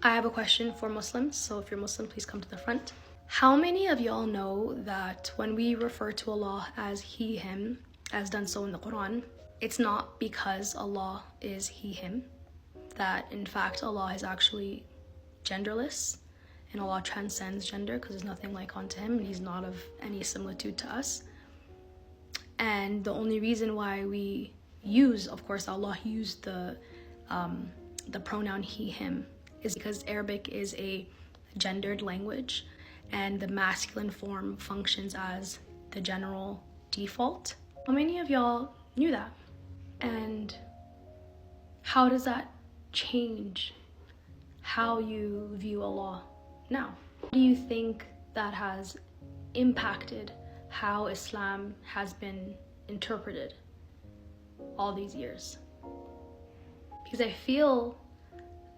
I have a question for Muslims, so if you're Muslim, please come to the front. How many of y'all know that when we refer to Allah as He, Him, as done so in the Quran, it's not because Allah is He, Him, that in fact Allah is actually genderless and Allah transcends gender because there's nothing like unto Him and He's not of any similitude to us. And the only reason why we use, of course, Allah used the pronoun He, Him, is because Arabic is a gendered language and the masculine form functions as the general default. How many of y'all knew that? And how does that change how you view Allah now? Do you think that has impacted how Islam has been interpreted all these years? Because I feel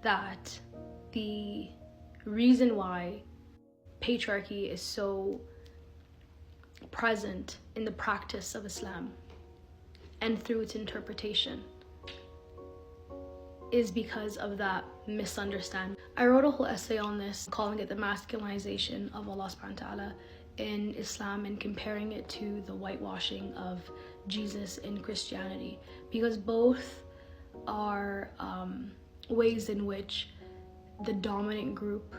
that the reason why patriarchy is so present in the practice of Islam and through its interpretation is because of that misunderstanding. I wrote a whole essay on this, calling it the masculinization of Allah subhanahu wa ta'ala in Islam and comparing it to the whitewashing of Jesus in Christianity, because both are ways in which the dominant group,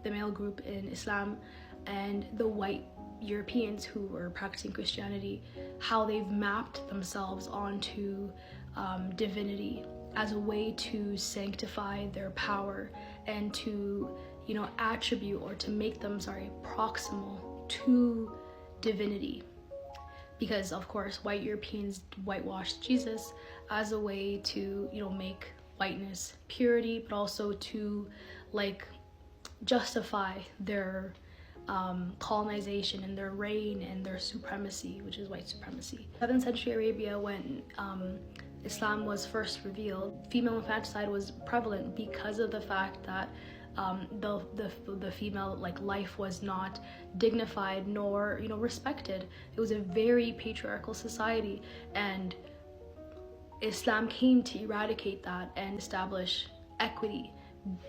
the male group in Islam, and the white Europeans who were practicing Christianity, how they've mapped themselves onto divinity as a way to sanctify their power and to, attribute or to make them, proximal to divinity. Because of course, white Europeans whitewashed Jesus as a way to, make whiteness purity, but also to justify their colonization and their reign and their supremacy, which is white supremacy. 7th century Arabia, when Islam was first revealed, female infanticide was prevalent because of the fact that the female life was not dignified nor respected. It was a very patriarchal society, and Islam came to eradicate that and establish equity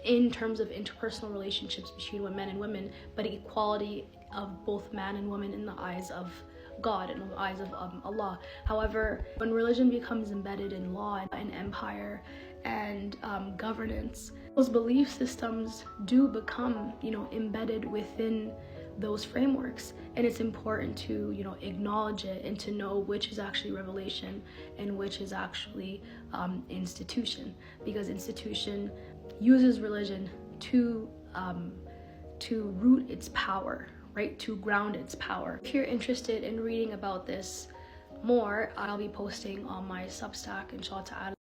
in terms of interpersonal relationships between men and women, but equality of both man and woman in the eyes of God and in the eyes of Allah. However, when religion becomes embedded in law and empire and governance, those belief systems do become, embedded within those frameworks, and it's important to acknowledge it and to know which is actually revelation and which is actually institution, because institution uses religion to root its power, right, to ground its power. If you're interested in reading about this more, I'll be posting on my Substack, inshallah ta'ala.